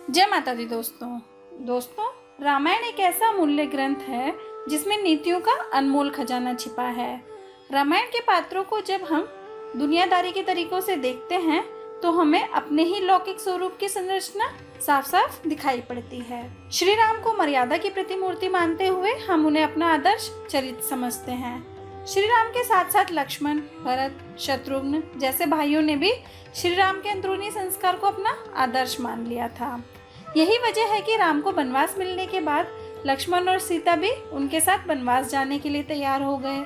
जय माता दी दोस्तों, रामायण एक ऐसा अमूल्य ग्रंथ है जिसमें नीतियों का अनमोल खजाना छिपा है। रामायण के पात्रों को जब हम दुनियादारी के तरीकों से देखते हैं तो हमें अपने ही लौकिक स्वरूप की संरचना साफ साफ दिखाई पड़ती है। श्री राम को मर्यादा की प्रतिमूर्ति मानते हुए हम उन्हें अपना आदर्श चरित्र समझते हैं। श्री राम के साथ साथ लक्ष्मण, भरत, शत्रुघ्न जैसे भाइयों ने भी श्री राम के अंदरूनी संस्कार को अपना आदर्श मान लिया था। यही वजह है कि राम को वनवास मिलने के बाद लक्ष्मण और सीता भी उनके साथ वनवास जाने के लिए तैयार हो गए।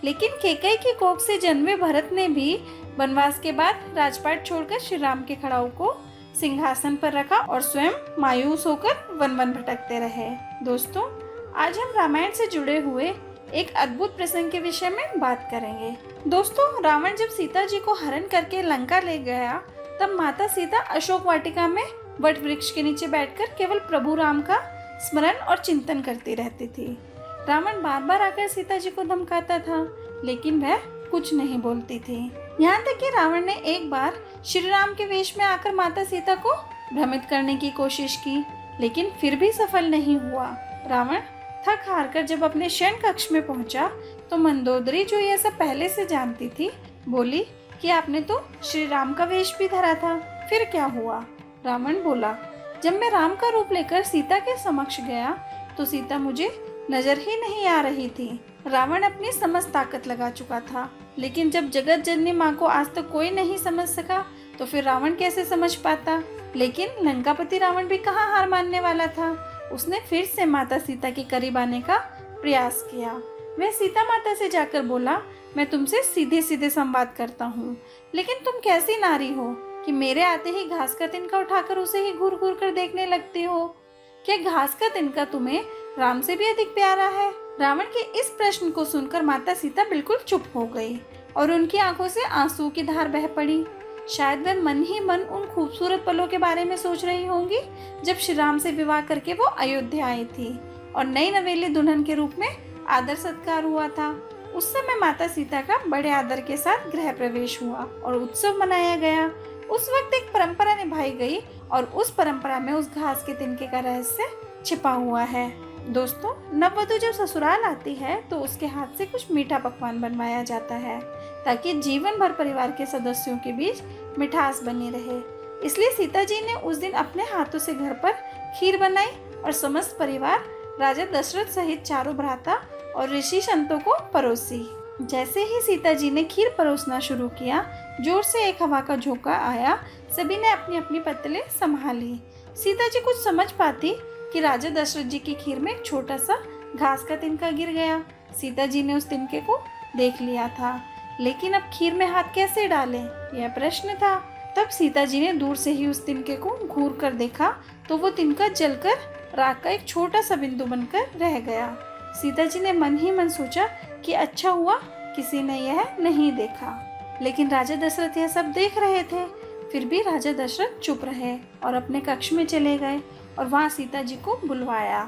लेकिन कैकेयी की कोख से जन्मे भरत ने भी वनवास के बाद राजपाट छोड़कर श्री राम के खड़ाऊ को सिंहासन पर रखा और स्वयं मायूस होकर वन वन भटकते रहे। दोस्तों, आज हम रामायण से जुड़े हुए एक अद्भुत प्रसंग के विषय में बात करेंगे। दोस्तों, रावण जब सीता जी को हरण करके लंका ले गया तब माता सीता अशोक वाटिका में वट वृक्ष के नीचे बैठकर केवल प्रभु राम का स्मरण और चिंतन करती रहती थी। रावण बार बार आकर सीता जी को धमकाता था, लेकिन वह कुछ नहीं बोलती थी। यहाँ तक कि रावण ने एक बार श्री राम के वेश में आकर माता सीता को भ्रमित करने की कोशिश की, लेकिन फिर भी सफल नहीं हुआ। रावण थक हार कर जब अपने शयन कक्ष में पहुंचा तो मंदोदरी, जो यह सब पहले से जानती थी, बोली कि आपने तो श्री राम का वेश भी धरा था, फिर क्या हुआ? रावण बोला, जब मैं राम का रूप लेकर सीता के समक्ष गया तो सीता मुझे नजर ही नहीं आ रही थी। रावण अपनी समस्त ताकत लगा चुका था, लेकिन जब जगत जननी माँ को आज तक कोई नहीं समझ सका तो फिर रावण कैसे समझ पाता। लेकिन लंकापति रावण भी कहाँ हार मानने वाला था। उसने फिर से माता सीता के करीब आने का प्रयास किया। वह सीता माता से जाकर बोला, मैं तुमसे सीधे सीधे संवाद करता हूँ, लेकिन तुम कैसी नारी हो कि मेरे आते ही घास का तिनका उठाकर उसे ही घूर घूर कर देखने लगती हो। क्या घास का तिनका तुम्हें राम से भी अधिक प्यारा है? रावण के इस प्रश्न को सुनकर माता सीता बिल्कुल चुप हो गई और उनकी आंखों से आंसू की धार बह पड़ी। शायद वह मन ही मन उन खूबसूरत पलों के बारे में सोच रही होंगी जब श्री राम से विवाह करके वो अयोध्या आई थी और नई नवेली दुल्हन के रूप में आदर सत्कार हुआ था। उस समय माता सीता का बड़े आदर के साथ गृह प्रवेश हुआ और उत्सव मनाया गया। उस वक्त एक परंपरा निभाई गई और उस परंपरा में उस घास के तिनके का रहस्य छिपा हुआ है। दोस्तों, नववधु जब ससुराल आती है तो उसके हाथ से कुछ मीठा पकवान बनवाया जाता है ताकि जीवन भर परिवार के सदस्यों के बीच मिठास बनी रहे। इसलिए सीता जी ने उस दिन अपने हाथों से घर पर खीर बनाई और समस्त परिवार, राजा दशरथ सहित चारों भ्राता और ऋषि संतों को परोसी। जैसे ही सीता जी ने खीर परोसना शुरू किया, जोर से एक हवा का झोंका आया। सभी ने अपनी अपनी पत्तलें संभाली। सीता जी कुछ समझ पाती कि राजा दशरथ जी की खीर में एक छोटा सा घास का तिनका गिर गया। सीता जी ने उस तिनके को देख लिया था, लेकिन अब खीर में हाथ कैसे डालें, यह प्रश्न था। तब सीता जी ने दूर से ही उस तिनके को घूर कर देखा तो वो तिनका जलकर राख का एक छोटा सा बिंदु बनकर रह गया। सीता जी ने मन ही मन सोचा कि अच्छा हुआ किसी ने यह नहीं देखा। लेकिन राजा दशरथ यह सब देख रहे थे। फिर भी राजा दशरथ चुप रहे और अपने कक्ष में चले गए और वहाँ सीता जी को बुलवाया।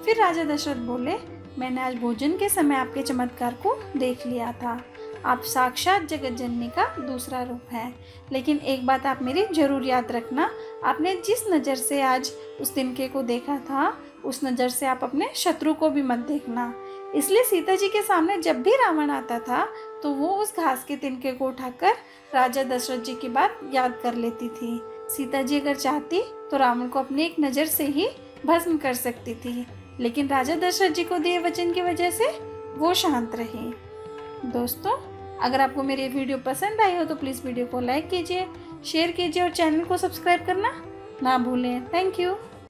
फिर राजा दशरथ बोले, मैंने आज भोजन के समय आपके चमत्कार को देख लिया था। आप साक्षात जगत जननी का दूसरा रूप हैं। लेकिन एक बात आप मेरी जरूर याद रखना, आपने जिस नज़र से आज उस तिनके को देखा था उस नज़र से आप अपने शत्रु को भी मत देखना। इसलिए सीता जी के सामने जब भी रावण आता था तो वो उस घास के तिनके को उठाकर राजा दशरथ जी की बात याद कर लेती थी। सीता जी अगर चाहती तो रावण को अपनी एक नज़र से ही भस्म कर सकती थी, लेकिन राजा दशरथ जी को दिए वचन की वजह से वो शांत रही। दोस्तों, अगर आपको मेरी वीडियो पसंद आई हो तो प्लीज़ वीडियो को लाइक कीजिए, शेयर कीजिए और चैनल को सब्सक्राइब करना ना भूलें। Thank you.